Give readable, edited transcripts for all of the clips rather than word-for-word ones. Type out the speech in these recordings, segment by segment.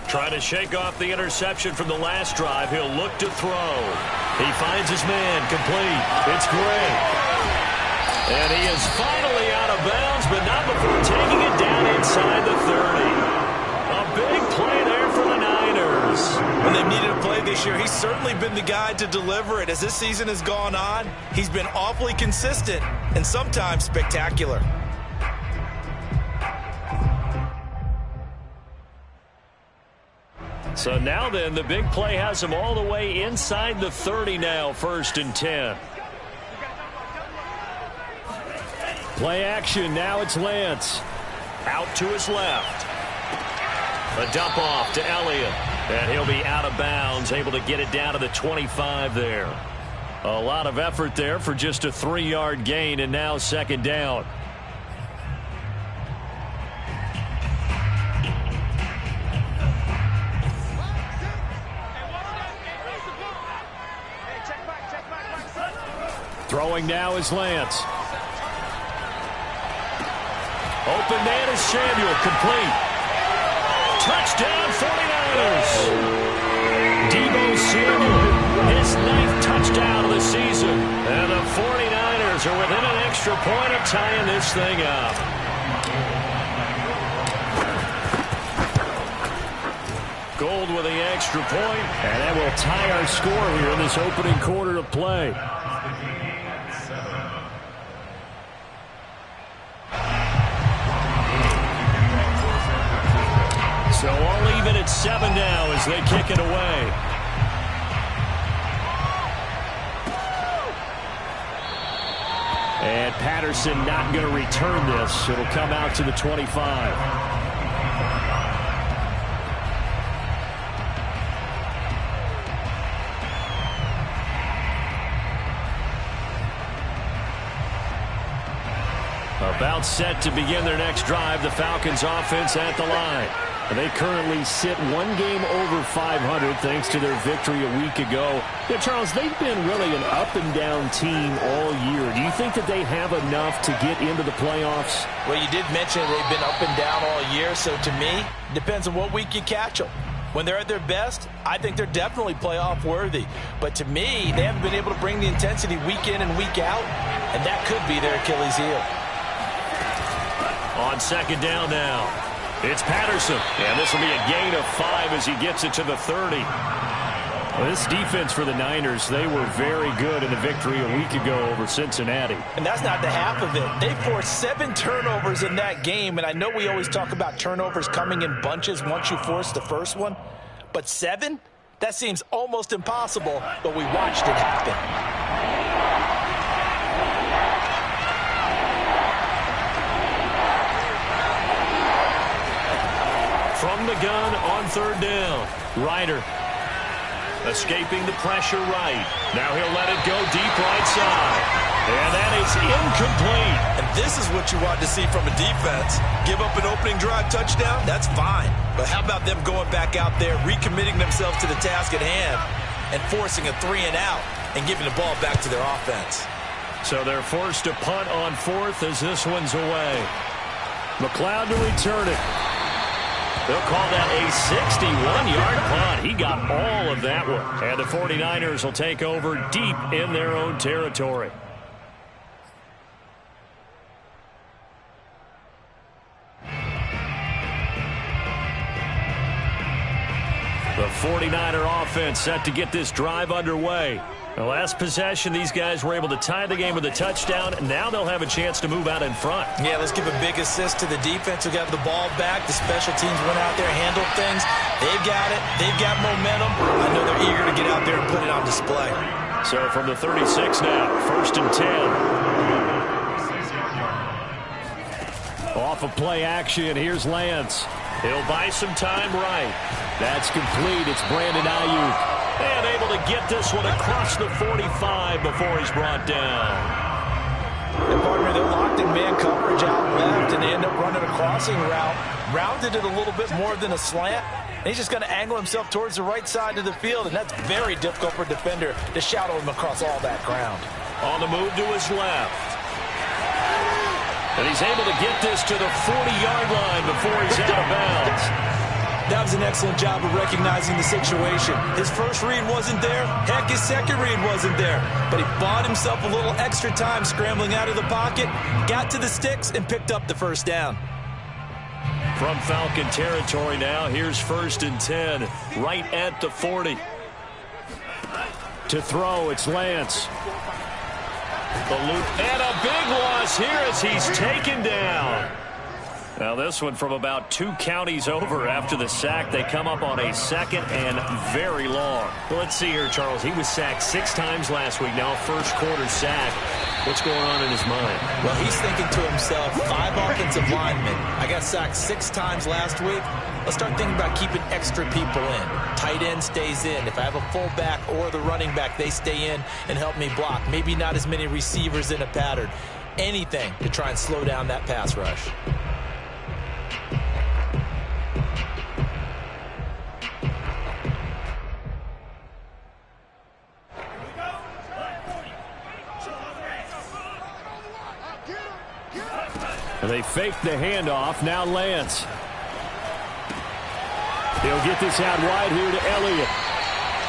Trying to shake off the interception from the last drive. He'll look to throw. He finds his man. Complete. It's Gray. And he is finally out of bounds, but not before taking it down inside the 30. A big play there for the Niners. When they've needed a play this year, he's certainly been the guy to deliver it. As this season has gone on, he's been awfully consistent and sometimes spectacular. So now then, the big play has him all the way inside the 30 now, 1st and 10. Play action, now it's Lance. Out to his left. A dump off to Elliott. And he'll be out of bounds, able to get it down to the 25 there. A lot of effort there for just a 3-yard gain, and now 2nd down. Throwing now is Lance. Open man is Samuel. Complete. Touchdown 49ers. Deebo Samuel, his 9th touchdown of the season. And the 49ers are within an extra point of tying this thing up. Gold with the extra point. And that will tie our score here in this opening quarter of play. So all even at 7 now as they kick it away. And Patterson not going to return this. It'll come out to the 25. About set to begin their next drive. The Falcons offense at the line. They currently sit 1 game over 500 thanks to their victory a week ago. Yeah, Charles, they've been really an up-and-down team all year. Do you think that they have enough to get into the playoffs? Well, you did mention they've been up and down all year, so to me, it depends on what week you catch them. When they're at their best, I think they're definitely playoff worthy. But to me, they haven't been able to bring the intensity week in and week out, and that could be their Achilles heel. On 2nd down now. It's Patterson, and this will be a gain of 5 as he gets it to the 30. Well, this defense for the Niners, they were very good in the victory a week ago over Cincinnati. And that's not the half of it. They forced 7 turnovers in that game, and I know we always talk about turnovers coming in bunches once you force the first one, but 7? That seems almost impossible, but we watched it happen. From the gun on 3rd down. Ryder escaping the pressure right. Now he'll let it go deep right side. And that is incomplete. And this is what you want to see from a defense. Give up an opening drive touchdown, that's fine. But how about them going back out there, recommitting themselves to the task at hand, and forcing a 3 and out and giving the ball back to their offense. So they're forced to punt on 4th as this one's away. McLeod to return it. They'll call that a 61-yard punt. He got all of that one. And the 49ers will take over deep in their own territory. The 49er offense set to get this drive underway. The last possession, these guys were able to tie the game with a touchdown. Now they'll have a chance to move out in front. Yeah, let's give a big assist to the defense who got the ball back. The special teams went out there, handled things. They've got it. They've got momentum. I know they're eager to get out there and put it on display. So from the 36 now, 1st and 10. Off of play action, here's Lance. He'll buy some time right. That's complete. It's Brandon Ayuk. And able to get this one across the 45 before he's brought down. And partner, they're locked in man coverage out left, and they end up running a crossing route. Rounded it a little bit more than a slant. And he's just going to angle himself towards the right side of the field, and that's very difficult for a defender to shadow him across all that ground. On the move to his left. And he's able to get this to the 40-yard line before he's out of bounds. That was an excellent job of recognizing the situation. His first read wasn't there. Heck, his second read wasn't there. But he bought himself a little extra time scrambling out of the pocket, got to the sticks, and picked up the first down. From Falcon territory now, here's 1st and 10, right at the 40. To throw, it's Lance. The loop, and a big loss here as he's taken down. Now this one from about 2 counties over after the sack. They come up on a 2nd and very long. Well, let's see here, Charles. He was sacked 6 times last week. Now first quarter sack. What's going on in his mind? Well, he's thinking to himself, 5 offensive linemen. I got sacked 6 times last week. Let's start thinking about keeping extra people in. Tight end stays in. If I have a fullback or the running back, they stay in and help me block. Maybe not as many receivers in a pattern. Anything to try and slow down that pass rush. They fake the handoff. Now Lance. He'll get this out wide here to Elliott.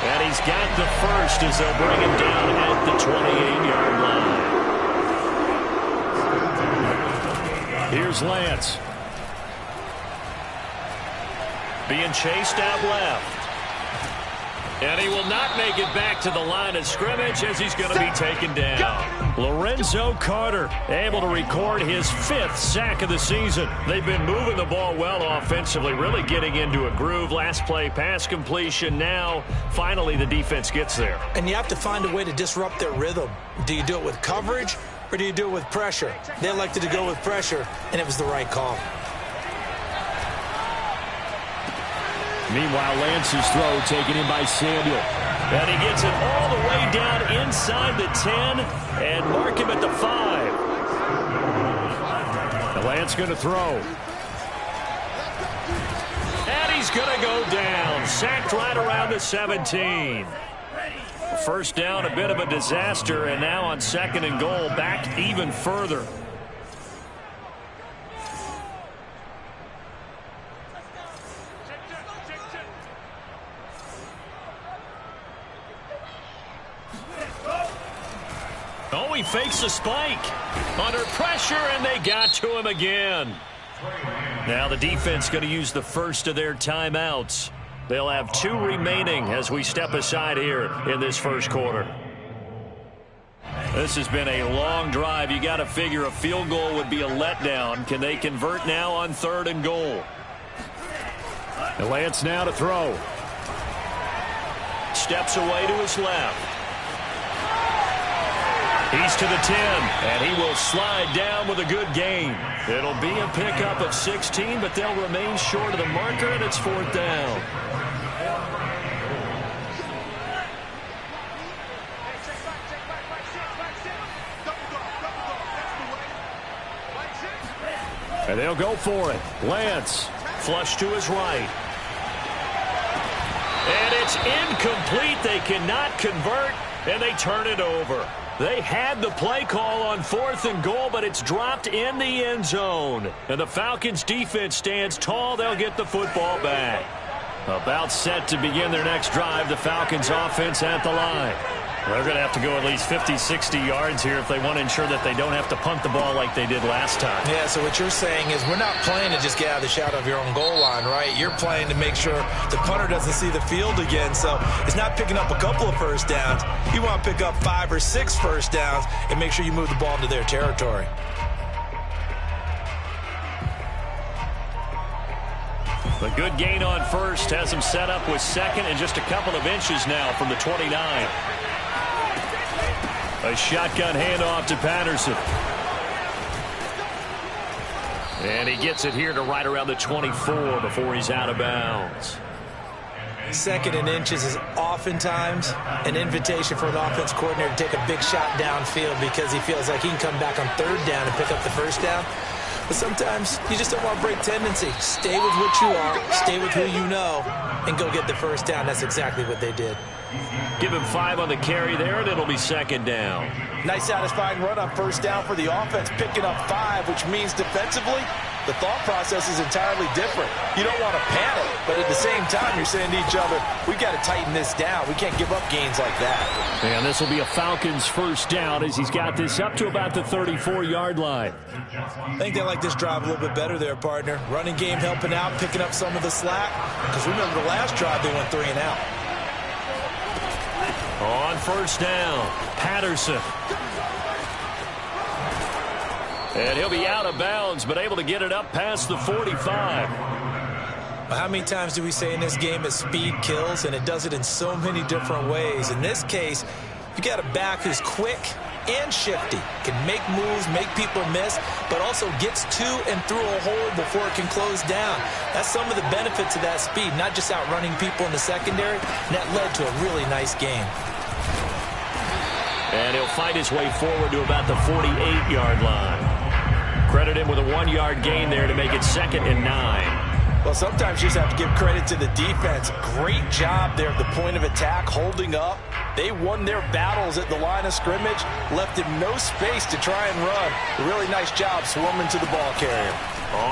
And he's got the first as they'll bring him down at the 28-yard line. Here's Lance. Being chased out left. And he will not make it back to the line of scrimmage as he's going to be taken down. Lorenzo Carter able to record his 5th sack of the season. They've been moving the ball well offensively, really getting into a groove. Last play, pass completion. Now, finally, the defense gets there. And you have to find a way to disrupt their rhythm. Do you do it with coverage or do you do it with pressure? They elected to go with pressure, and it was the right call. Meanwhile, Lance's throw taken in by Samuel. And he gets it all the way down inside the 10 and mark him at the 5. And Lance going to throw. And he's going to go down. Sacked right around the 17. First down, a bit of a disaster, and now on 2nd and goal, back even further. Oh, he fakes a spike. Under pressure, and they got to him again. Now the defense going to use the first of their timeouts. They'll have 2 remaining as we step aside here in this first quarter. This has been a long drive. You got to figure a field goal would be a letdown. Can they convert now on 3rd and goal? And Lance now to throw. Steps away to his left. He's to the 10, and he will slide down with a good gain. It'll be a pickup of 16, but they'll remain short of the marker, and it's 4th down. And they'll go for it. Lance, flush to his right. And it's incomplete. They cannot convert, and they turn it over. They had the play call on 4th and goal, but it's dropped in the end zone. And the Falcons' defense stands tall. They'll get the football back. About set to begin their next drive. The Falcons' offense at the line. They're going to have to go at least 50, 60 yards here if they want to ensure that they don't have to punt the ball like they did last time. Yeah, so what you're saying is we're not playing to just get out of the shadow of your own goal line, right? You're playing to make sure the punter doesn't see the field again. So it's not picking up a couple of first downs. You want to pick up 5 or 6 first downs and make sure you move the ball into their territory. A good gain on first has him set up with 2nd and just a couple of inches now from the 29. A shotgun handoff to Patterson. And he gets it here to right around the 24 before he's out of bounds. 2nd and inches is oftentimes an invitation for an offense coordinator to take a big shot downfield because he feels like he can come back on 3rd down and pick up the first down. But sometimes you just don't want to break tendency. Stay with what you are, stay with who you know, and go get the first down. That's exactly what they did. Give him 5 on the carry there, and it'll be 2nd down. Nice satisfying run on first down for the offense, picking up 5, which means defensively the thought process is entirely different. You don't want to panic, but at the same time, you're saying to each other, we've got to tighten this down. We can't give up gains like that. And this will be a Falcons first down as he's got this up to about the 34-yard line. I think they like this drive a little bit better there, partner. Running game helping out, picking up some of the slack. Because remember the last drive, they went 3 and out. On first down, Patterson. And he'll be out of bounds, but able to get it up past the 45. How many times do we say in this game that speed kills, and it does it in so many different ways? In this case, you got a back who's quick and shifty, can make moves, make people miss, but also gets to and through a hole before it can close down. That's some of the benefits of that speed, not just outrunning people in the secondary. And that led to a really nice game. And he'll fight his way forward to about the 48-yard line. Credit him with a 1-yard gain there to make it 2nd and 9. Well, sometimes you just have to give credit to the defense. Great job there at the point of attack, holding up. They won their battles at the line of scrimmage, left him no space to try and run. A really nice job swarming to the ball carrier.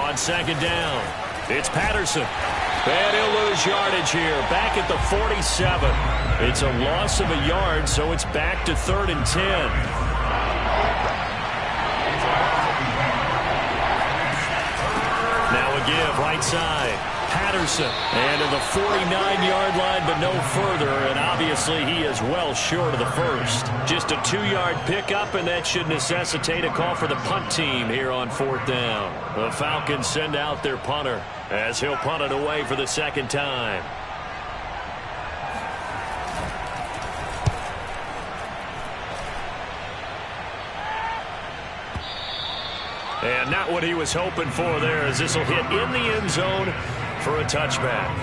On 2nd down, it's Patterson. And he'll lose yardage here, back at the 47. It's a loss of a yard, so it's back to 3rd and 10. Give right side, Patterson, and to the 49-yard line, but no further, and obviously he is well short of the first. Just a 2-yard pickup, and that should necessitate a call for the punt team here on 4th down. The Falcons send out their punter as he'll punt it away for the 2nd time. And not what he was hoping for there, as this will hit in the end zone for a touchback.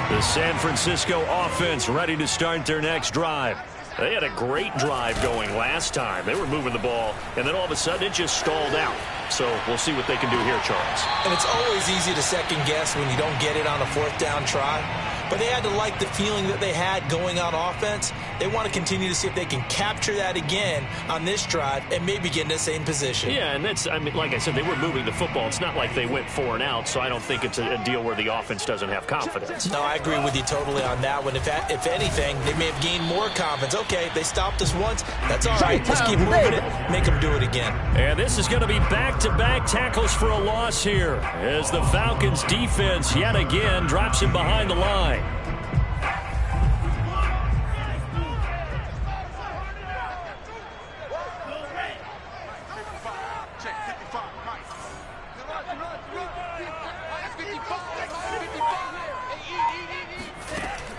The San Francisco offense ready to start their next drive. They had a great drive going last time. They were moving the ball, and then all of a sudden it just stalled out. So we'll see what they can do here, Charles. And it's always easy to second guess when you don't get it on a 4th down try. But they had to like the feeling that they had going on offense. They want to continue to see if they can capture that again on this drive and maybe get in the same position. Yeah, and that's, I mean, like I said, they were moving the football. It's not like they went 4 and out, so I don't think it's a deal where the offense doesn't have confidence. No, I agree with you totally on that one. If anything, they may have gained more confidence. Okay, they stopped us once. That's all right. Let's keep moving it. Make them do it again. And this is going to be back-to-back tackles for a loss here as the Falcons defense yet again drops him behind the line.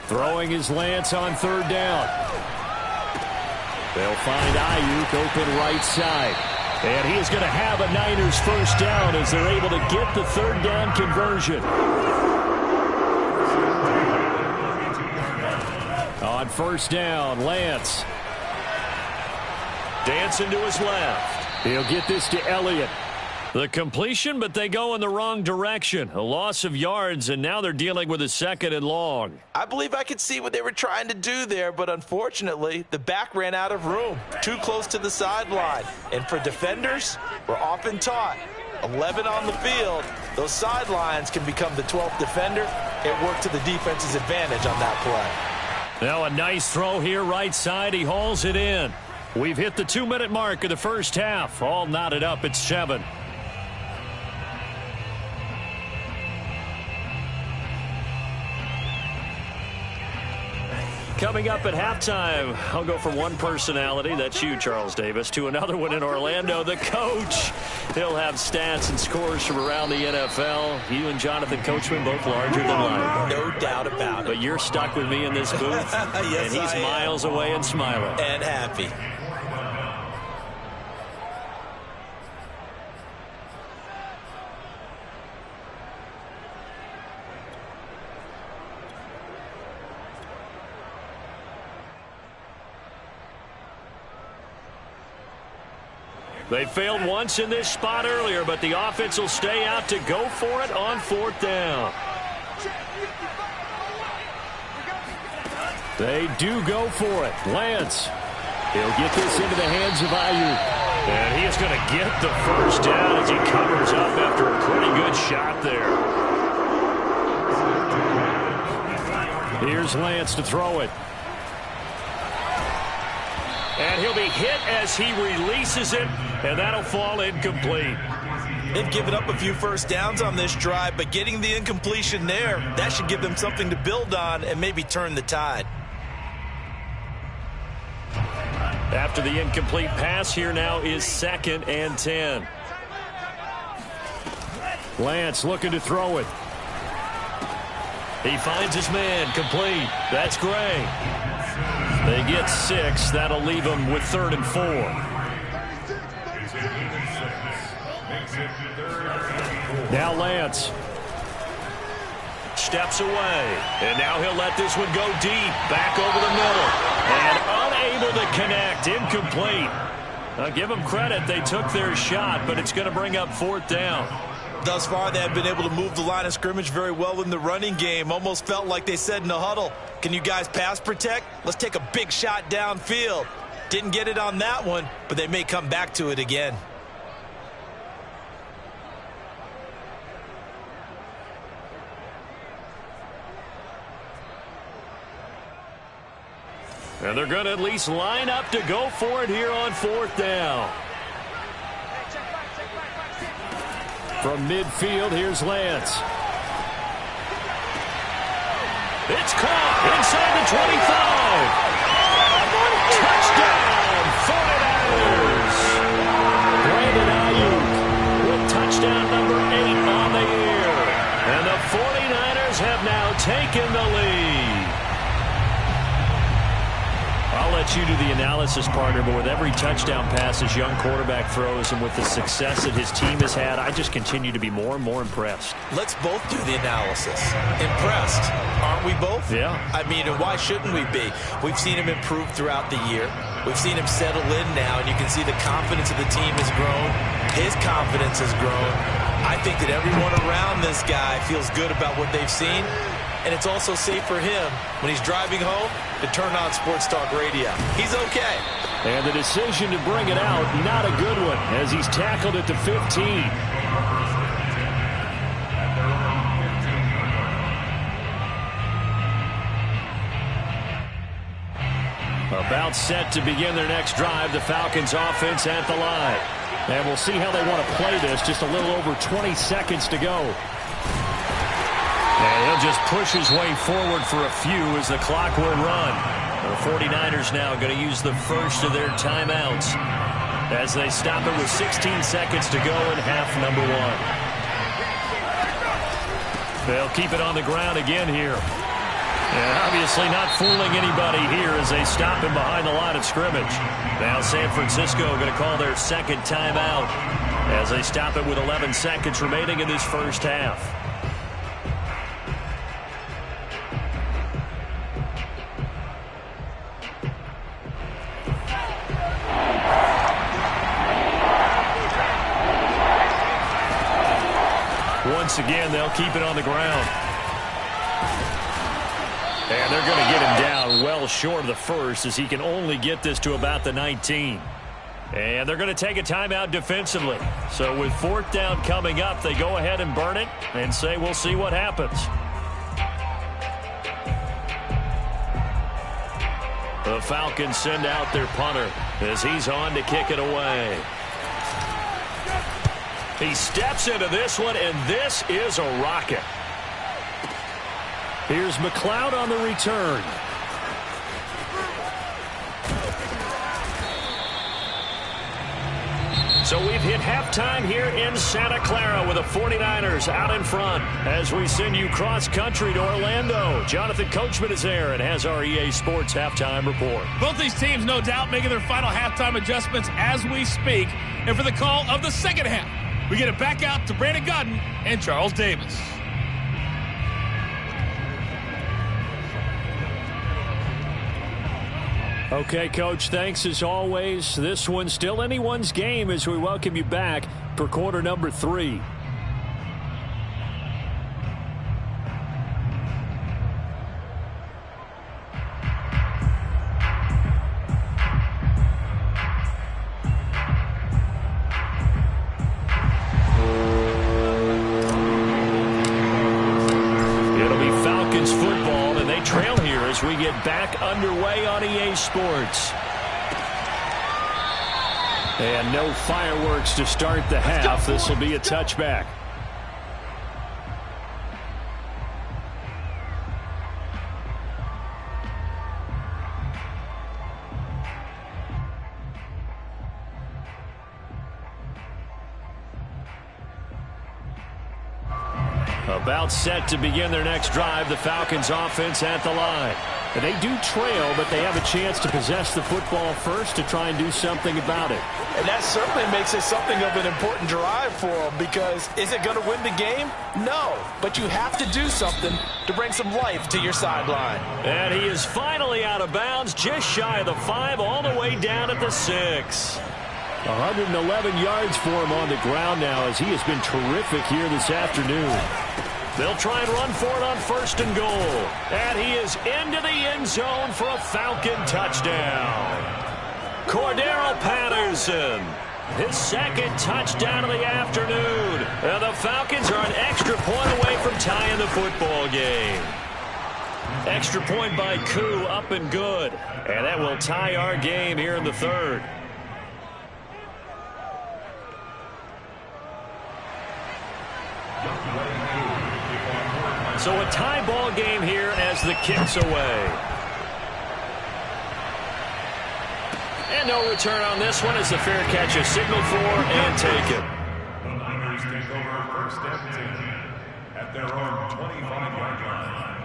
Throwing his Lance on 3rd down. They'll find Ayuk open right side. And he is going to have a Niners first down as they're able to get the 3rd down conversion. On 1st down, Lance. Dancing to his left. He'll get this to Elliott. The completion, but they go in the wrong direction. A loss of yards, and now they're dealing with a 2nd and long. I believe I could see what they were trying to do there, but unfortunately, the back ran out of room. Too close to the sideline. And for defenders, we're often taught, 11 on the field, those sidelines can become the 12th defender. It worked to the defense's advantage on that play. Now a nice throw here right side. He hauls it in. We've hit the 2-minute mark of the first half. All knotted up at 7. Coming up at halftime, I'll go from one personality, that's you, Charles Davis, to another one in Orlando, the coach. He'll have stats and scores from around the NFL. You and Jonathan Coachman, both larger than life. No doubt about it. But you're stuck with me in this booth, yes, and he's miles away and smiling. And happy. They failed once in this spot earlier, but the offense will stay out to go for it on 4th down. They do go for it. Lance. He'll get this into the hands of Ayuk. And he is going to get the first down as he covers up after a pretty good shot there. Here's Lance to throw it. And he'll be hit as he releases it, and that'll fall incomplete. They've given up a few first downs on this drive, but getting the incompletion there, that should give them something to build on and maybe turn the tide. After the incomplete pass, here now is 2nd and 10. Lance looking to throw it. He finds his man, complete. That's Gray. They get 6. That'll leave them with 3rd and 4. Now Lance steps away, and now he'll let this one go deep, back over the middle, and unable to connect, incomplete. I'll give them credit, they took their shot, but it's going to bring up 4th down. Thus far, they have been able to move the line of scrimmage very well in the running game. Almost felt like they said in the huddle, can you guys pass protect? Let's take a big shot downfield. Didn't get it on that one, but they may come back to it again. And they're going to at least line up to go for it here on 4th down. From midfield, here's Lance. It's caught inside the 25. Touchdown, 49ers. Brandon Ayuk with touchdown number 8 on the year. And the 49ers have now taken the lead. I'll let you do the analysis, partner, but with every touchdown pass his young quarterback throws and with the success that his team has had, I just continue to be more and more impressed. Let's both do the analysis. Impressed, aren't we both? Yeah. I mean, and why shouldn't we be? We've seen him improve throughout the year. We've seen him settle in now, and you can see the confidence of the team has grown. His confidence has grown. I think that everyone around this guy feels good about what they've seen. And it's also safe for him when he's driving home to turn on Sports Talk Radio. He's okay. And the decision to bring it out, not a good one, as he's tackled at the 15. About set to begin their next drive, the Falcons offense at the line. And we'll see how they want to play this. Just a little over 20 seconds to go. And he'll just push his way forward for a few as the clock will run. The 49ers now going to use the first of their timeouts as they stop it with 16 seconds to go in half number 1. They'll keep it on the ground again here. And obviously not fooling anybody here as they stop him behind the line of scrimmage. Now San Francisco going to call their second timeout as they stop it with 11 seconds remaining in this first half. Once again, they'll keep it on the ground. And they're going to get him down well short of the first as he can only get this to about the 19. And they're going to take a timeout defensively. So with 4th down coming up, they go ahead and burn it and say we'll see what happens. The Falcons send out their punter as he's on to kick it away. He steps into this one, and this is a rocket. Here's McLeod on the return. So we've hit halftime here in Santa Clara with the 49ers out in front as we send you cross-country to Orlando. Jonathan Coachman is there and has our EA Sports halftime report. Both these teams, no doubt, making their final halftime adjustments as we speak. And for the call of the second half, we get it back out to Brandon Godden and Charles Davis. Okay, Coach, thanks as always. This one's still anyone's game as we welcome you back for quarter number 3. as we get back underway on EA Sports. And no fireworks to start the half. This will be a touchback. About set to begin their next drive. The Falcons offense at the line. And they do trail, but they have a chance to possess the football first to try and do something about it. And that certainly makes it something of an important drive for them, because is it going to win the game? No, but you have to do something to bring some life to your sideline. And he is finally out of bounds, just shy of the 5, all the way down at the 6. 111 yards for him on the ground now, as he has been terrific here this afternoon. They'll try and run for it on 1st and goal. And he is into the end zone for a Falcon touchdown. Cordero Patterson, his 2nd touchdown of the afternoon. And the Falcons are an extra point away from tying the football game. Extra point by Koo, up and good. And that will tie our game here in the 3rd. So a tie ball game here as the kick's away. And no return on this one as the fair catch is signaled for and taken. The Niners take over 1st and 10 at their own 25-yard line.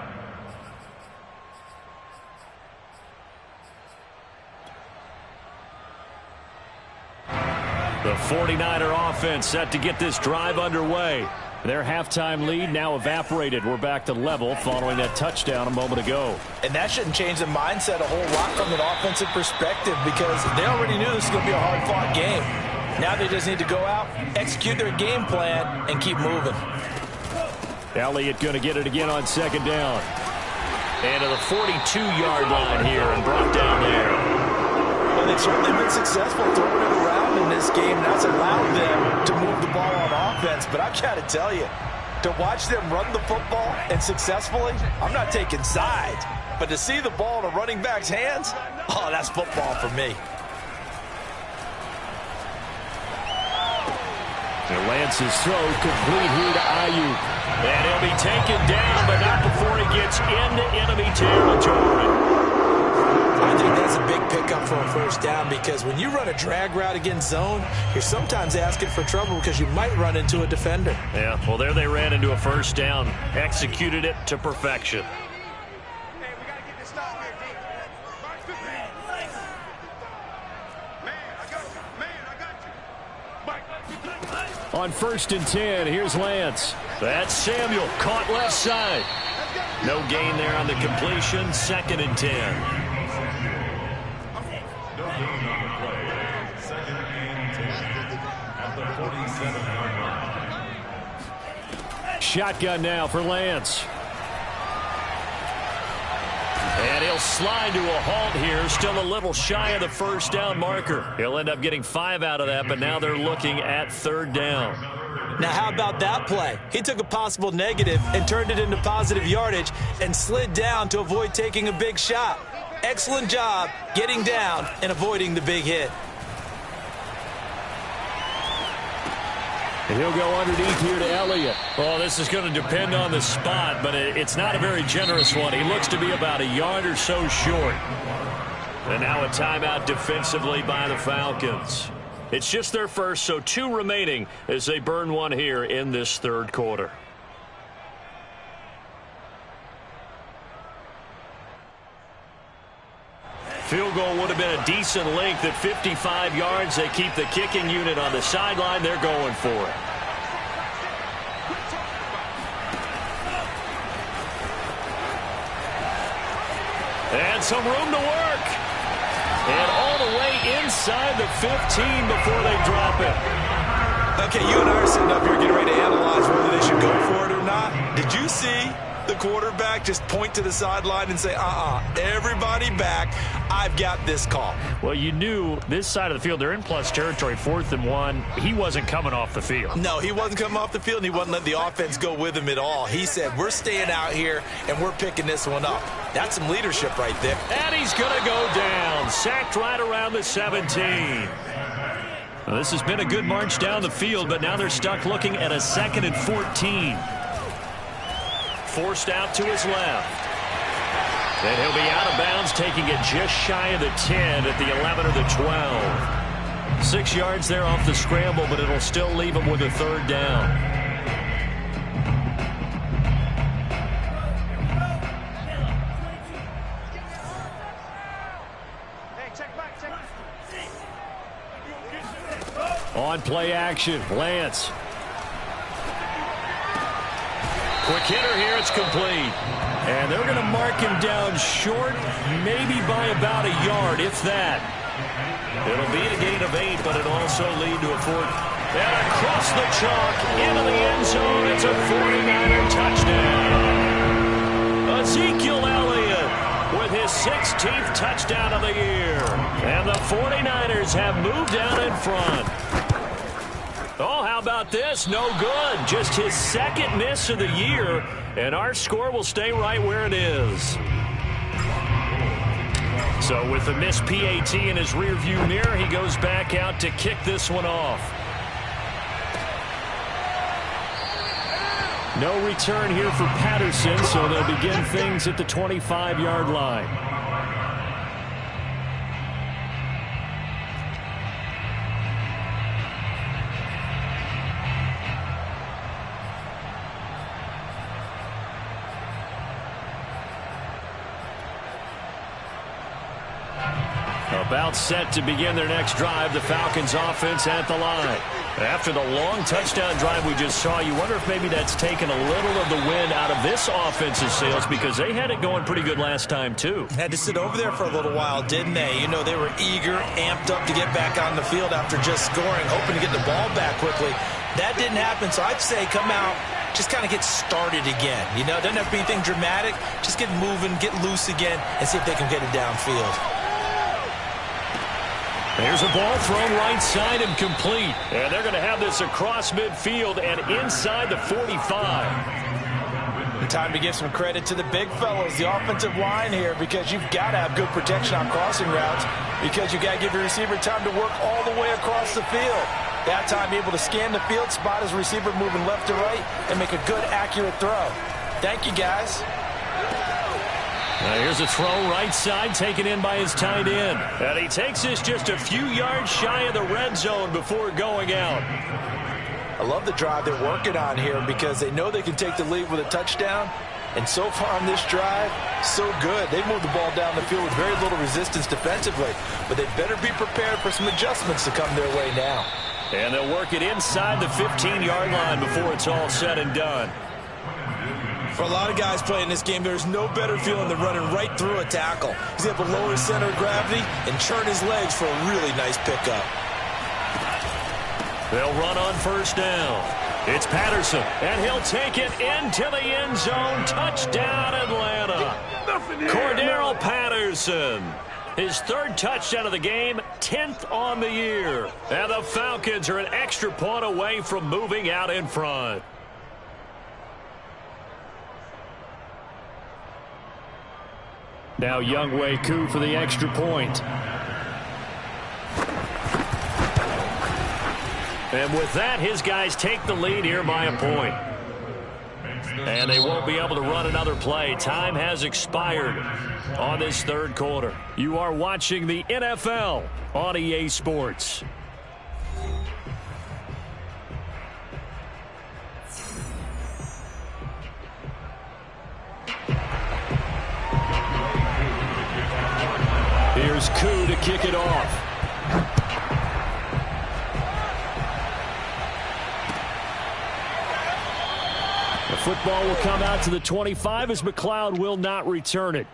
The 49er offense set to get this drive underway. Their halftime lead now evaporated. We're back to level following that touchdown a moment ago. And that shouldn't change the mindset a whole lot from an offensive perspective, because they already knew this was going to be a hard-fought game. Now they just need to go out, execute their game plan, and keep moving. Elliott going to get it again on 2nd down. And to the 42-yard line here and brought down there. Well, they've certainly been successful throwing it around in this game. That's allowed them to move the ball on offense. But I've got to tell you, to watch them run the football and successfully, I'm not taking sides. But to see the ball in a running back's hands, oh, that's football for me. And Lance's throw complete here to Ayuk. And he'll be taken down, but not before he gets into enemy territory. I think that's a big pickup for a 1st down, because when you run a drag route against zone, you're sometimes asking for trouble because you might run into a defender. Yeah, well, there they ran into a 1st down. Executed it to perfection. Hey, we got to get this stop here, D. Man, I got you. On 1st and 10, here's Lance. That's Samuel, caught left side. No gain there on the completion. 2nd and 10. Shotgun now for Lance. And he'll slide to a halt here. Still a little shy of the 1st down marker. He'll end up getting 5 out of that, but now they're looking at 3rd down. Now, how about that play? He took a possible negative and turned it into positive yardage and slid down to avoid taking a big shot. Excellent job getting down and avoiding the big hit. And he'll go underneath here to Elliott. Well, this is going to depend on the spot, but it's not a very generous one. He looks to be about a yard or so short. And now a timeout defensively by the Falcons. It's just their first, so 2 remaining as they burn one here in this 3rd quarter. Field goal would have been a decent length at 55 yards. They keep the kicking unit on the sideline. They're going for it. And some room to work. And all the way inside the 15 before they drop it. Okay, you and I are sitting up here getting ready to analyze whether they should go for it or not. Did you see the the quarterback, just point to the sideline and say, everybody back. I've got this call. Well, you knew this side of the field, they're in plus territory, 4th and 1. He wasn't coming off the field. No, he wasn't coming off the field, and he wasn't letting the offense go with him at all. He said, we're staying out here, and we're picking this one up. That's some leadership right there. And he's going to go down. Sacked right around the 17. Well, this has been a good march down the field, but now they're stuck looking at a 2nd and 14. Forced out to his left. And he'll be out of bounds, taking it just shy of the 10 at the 11 or the 12. 6 yards there off the scramble, but it'll still leave him with a 3rd down. On play action, Lance. Quick hitter here, it's complete. And they're going to mark him down short, maybe by about a yard, if that. It'll be a gain of 8, but it'll also lead to a 4th. And across the chalk, into the end zone, it's a 49er touchdown. Ezekiel Elliott with his 16th touchdown of the year. And the 49ers have moved out in front. Oh, how about this? No good. Just his 2nd miss of the year, and our score will stay right where it is. So with the missed PAT in his rearview mirror, he goes back out to kick this one off. No return here for Patterson, so they'll begin things at the 25-yard line. About set to begin their next drive, the Falcons offense at the line. After the long touchdown drive we just saw, you wonder if maybe that's taken a little of the wind out of this offense's sails, because they had it going pretty good last time too. Had to sit over there for a little while, didn't they? You know, they were eager, amped up to get back on the field after just scoring, hoping to get the ball back quickly. That didn't happen, so I'd say come out, just kind of get started again. You know, doesn't have to be anything dramatic. Just get moving, get loose again, and see if they can get it downfield. There's a ball thrown right side and complete. And they're going to have this across midfield and inside the 45. Time to give some credit to the big fellas, the offensive line here, because you've got to have good protection on crossing routes, because you've got to give your receiver time to work all the way across the field. That time, be able to scan the field, spot his receiver moving left to right, and make a good, accurate throw. Thank you, guys. Now here's a throw right side taken in by his tight end. And he takes this just a few yards shy of the red zone before going out. I love the drive they're working on here, because they know they can take the lead with a touchdown. And so far on this drive, so good. They've moved the ball down the field with very little resistance defensively. But they better be prepared for some adjustments to come their way now. And they'll work it inside the 15-yard line before it's all said and done. For a lot of guys playing this game, there's no better feeling than running right through a tackle. He's able to lower his center of gravity and churn his legs for a really nice pickup. They'll run on first down. It's Patterson, and he'll take it into the end zone. Touchdown, Atlanta. Cordero Patterson. His 3rd touchdown of the game, 10th on the year. And the Falcons are an extra point away from moving out in front. Now Younghoe Koo for the extra point. And with that, his guys take the lead here by a point. And they won't be able to run another play. Time has expired on this 3rd quarter. You are watching the NFL on EA Sports. Here's Koo to kick it off. The football will come out to the 25 as McLeod will not return it.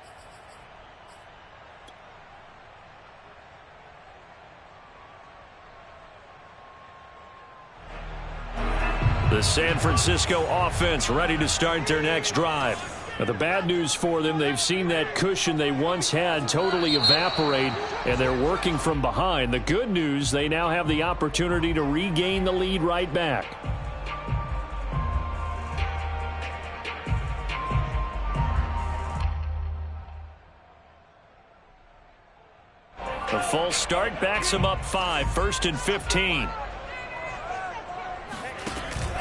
The San Francisco offense ready to start their next drive. But the bad news for them, they've seen that cushion they once had totally evaporate, and they're working from behind. The good news, they now have the opportunity to regain the lead right back. The full start backs them up 5, 1st and 15.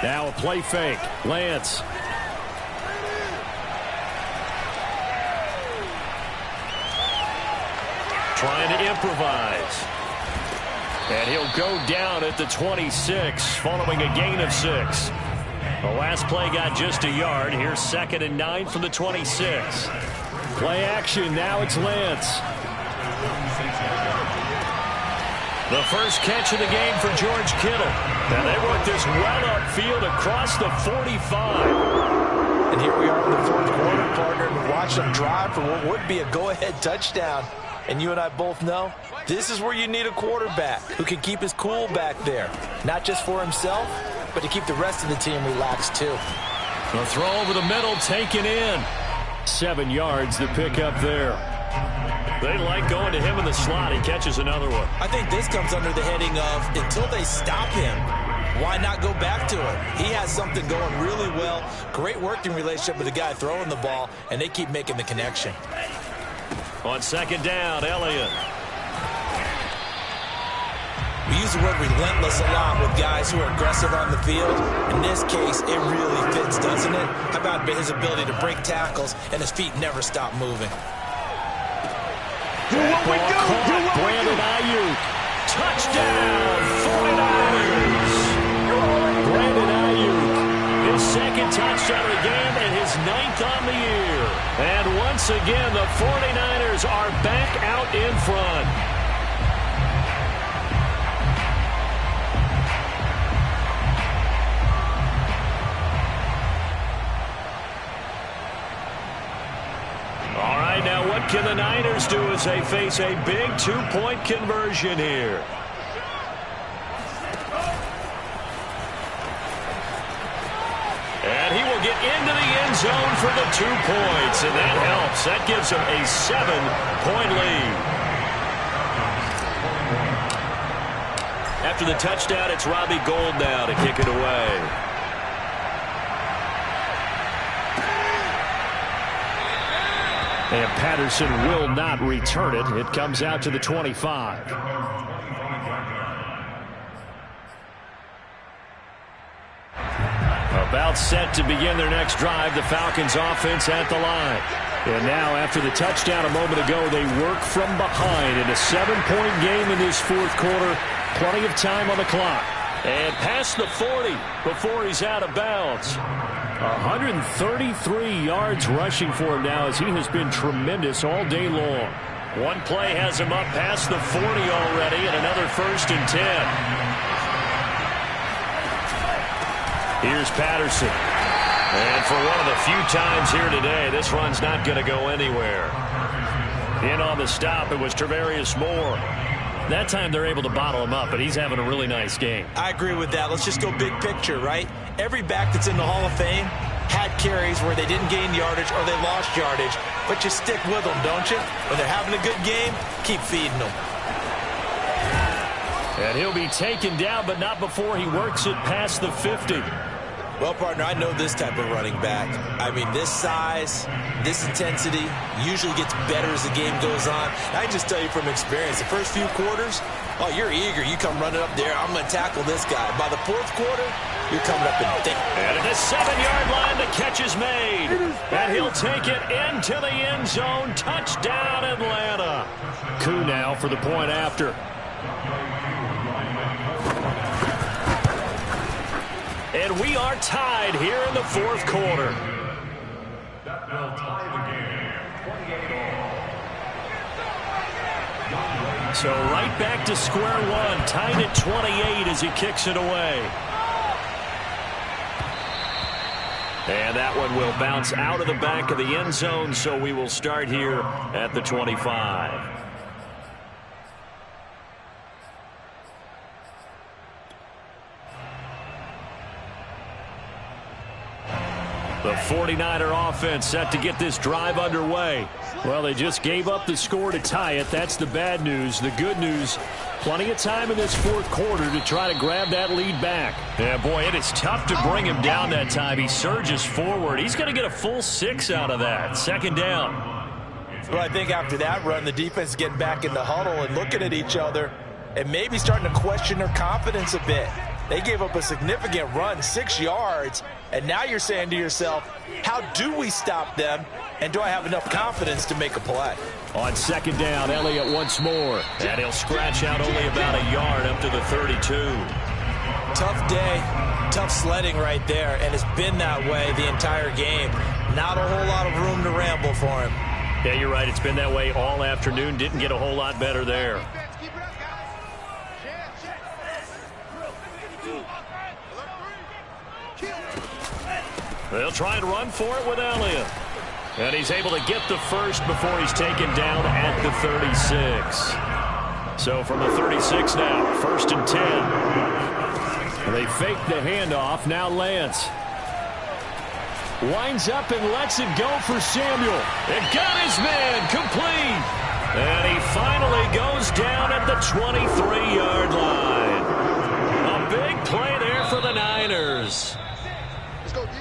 Now a play fake. Lance. Trying to improvise. And he'll go down at the 26 following a gain of 6. The last play got just a yard. Here's 2nd and 9 from the 26. Play action. Now it's Lance. The first catch of the game for George Kittle. And they work this well upfield across the 45. And here we are in the 4th quarter, partner, and watch them drive for what would be a go-ahead touchdown. And you and I both know this is where you need a quarterback who can keep his cool back there. Not just for himself, but to keep the rest of the team relaxed too. The throw over the middle taken in. 7 yards to pick up there. They like going to him in the slot. He catches another one. I think this comes under the heading of until they stop him, why not go back to it? He has something going really well. Great working relationship with the guy throwing the ball, and they keep making the connection. On 2nd down, Elliott. We use the word relentless a lot with guys who are aggressive on the field. In this case, it really fits, doesn't it? How about his ability to break tackles and his feet never stop moving? Do what we do! Do what we do! Brandon Ayuk. Touchdown, 49ers. Brandon Ayuk. His 2nd touchdown of the game and his 9th on the year. And once again, the 49ers are back out in front. All right, now what can the Niners do as they face a big 2-point conversion here? And he will get into the end zone for the 2 points, and that helps. That gives him a 7-point lead. After the touchdown, it's Robbie Gould now to kick it away. And Patterson will not return it. It comes out to the 25. About set to begin their next drive, the Falcons offense at the line. And now after the touchdown a moment ago, they work from behind in a 7-point game in this 4th quarter. Plenty of time on the clock. And past the 40 before he's out of bounds. 133 yards rushing for him now as he has been tremendous all day long. One play has him up past the 40 already and another 1st and 10. Here's Patterson. And for one of the few times here today, this run's not going to go anywhere. In on the stop, it was Travarius Moore. That time they're able to bottle him up, but he's having a really nice game. I agree with that. Let's just go big picture, right? Every back that's in the Hall of Fame had carries where they didn't gain yardage or they lost yardage, but you stick with them, don't you? When they're having a good game, keep feeding them. And he'll be taken down, but not before he works it past the 50. Well, partner, I know this type of running back. I mean, this size, this intensity usually gets better as the game goes on. I just tell you from experience, the first few quarters, oh, you're eager. You come running up there. I'm going to tackle this guy. By the 4th quarter, you're coming up and thick. And at the 7-yard line, the catch is made. And he'll take it into the end zone. Touchdown, Atlanta. Coup now for the point after. And we are tied here in the 4th quarter. That will tie the game, 28-all. So right back to square one, tied at 28 as he kicks it away. And that one will bounce out of the back of the end zone, so we will start here at the 25. The 49er offense set to get this drive underway. Well, they just gave up the score to tie it. That's the bad news. The good news, plenty of time in this fourth quarter to try to grab that lead back. Yeah, boy, it is tough to bring him down that time. He surges forward. He's going to get a full 6 out of that. Second down. Well, I think after that run, the defense is getting back in the huddle and looking at each other and maybe starting to question their confidence a bit. They gave up a significant run, 6 yards, and now you're saying to yourself, how do we stop them, and do I have enough confidence to make a play? On second down, Elliott once more, and he'll scratch out only about a yard up to the 32. Tough day, tough sledding right there, and it's been that way the entire game. Not a whole lot of room to ramble for him. Yeah, you're right. It's been that way all afternoon. Didn't get a whole lot better there. They'll try and run for it with Elliott. And he's able to get the first before he's taken down at the 36. So from the 36 now, 1st and 10. They fake the handoff. Now Lance winds up and lets it go for Samuel. It got his man complete. And he finally goes down at the 23-yard line. A big play there for the Niners. Let's go, D.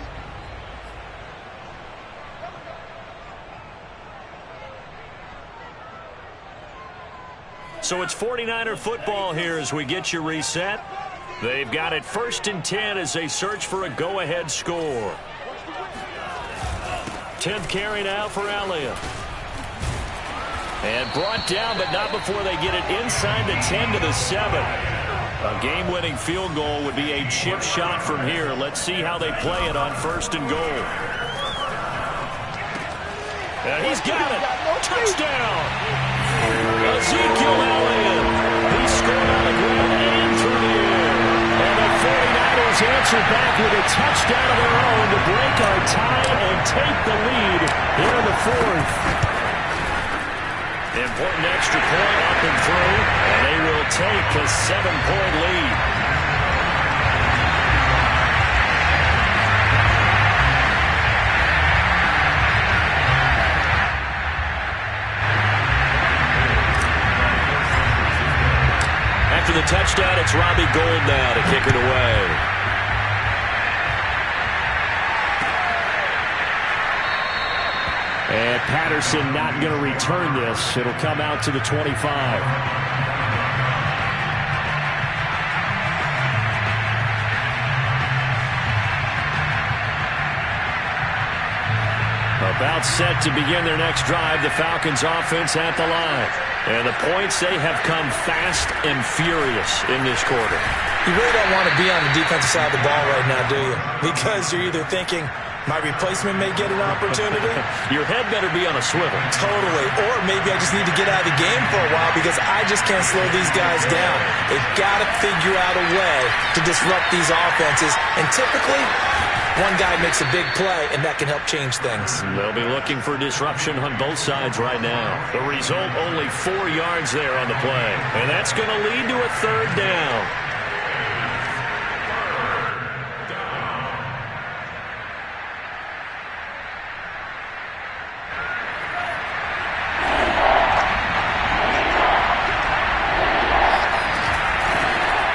So it's 49er football here as we get you reset. They've got it 1st and 10 as they search for a go-ahead score. 10th carry now for Elliott. And brought down, but not before they get it inside the 10 to the 7. A game-winning field goal would be a chip shot from here. Let's see how they play it on 1st and goal. And he's got it. Touchdown. Ezekiel Elliott. He scored on the ground and through the air. And the 49ers answer back with a touchdown of their own to break our tie and take the lead here in the 4th. Important extra point up and through, and they will take a 7-point lead. After the touchdown, it's Robbie Gould now to kick it away. And Patterson not going to return this. It'll come out to the 25. About set to begin their next drive, the Falcons offense at the line. And the points, they have come fast and furious in this quarter. You really don't want to be on the defensive side of the ball right now, do you? Because you're either thinking, my replacement may get an opportunity. Your head better be on a swivel. Totally. Or maybe I just need to get out of the game for a while because I just can't slow these guys down. They've got to figure out a way to disrupt these offenses. And typically, one guy makes a big play, and that can help change things. They'll be looking for disruption on both sides right now. The result, only 4 yards there on the play. And that's going to lead to a 3rd down.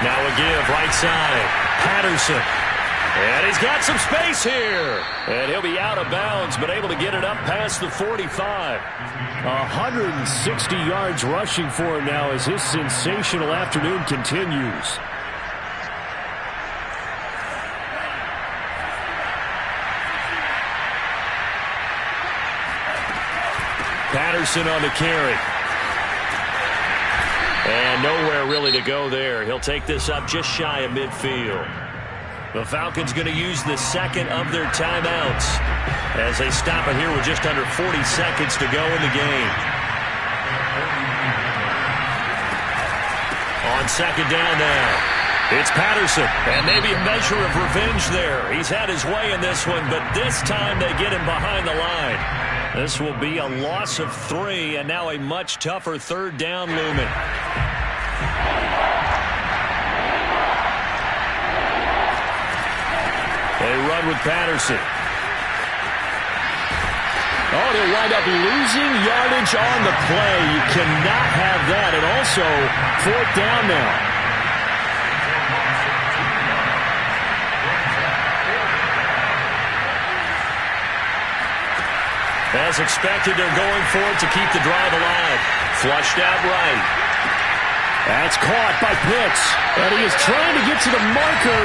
Now a give, right side. Patterson. And he's got some space here. And he'll be out of bounds, but able to get it up past the 45. 160 yards rushing for him now as his sensational afternoon continues. Patterson on the carry. And nowhere really to go there. He'll take this up just shy of midfield. The Falcons going to use the second of their timeouts as they stop it here with just under 40 seconds to go in the game. On second down now, it's Patterson. And maybe a measure of revenge there. He's had his way in this one, but this time they get him behind the line. This will be a loss of 3, and now a much tougher 3rd down looming. They run with Patterson. Oh, they'll wind up losing yardage on the play. You cannot have that. And also, 4th down now. As expected, they're going for it to keep the drive alive. Flushed out right. That's caught by Pitts. And he is trying to get to the marker.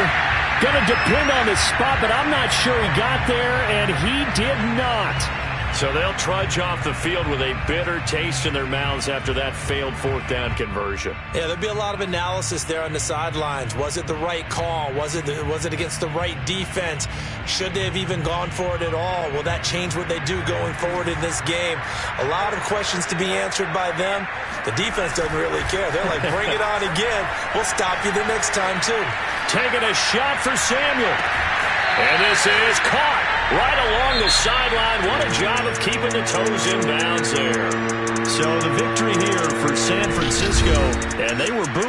Going to depend on the spot, but I'm not sure he got there, and he did not. So they'll trudge off the field with a bitter taste in their mouths after that failed 4th down conversion. Yeah, there'll be a lot of analysis there on the sidelines. Was it the right call? Was it against the right defense? Should they have even gone for it at all? Will that change what they do going forward in this game? A lot of questions to be answered by them. The defense doesn't really care. They're like, bring it on again. We'll stop you the next time, too. Taking a shot for Samuel. And this is caught right along the sideline. What a job of keeping the toes in bounds there. So the victory here for San Francisco, and they were buoyed.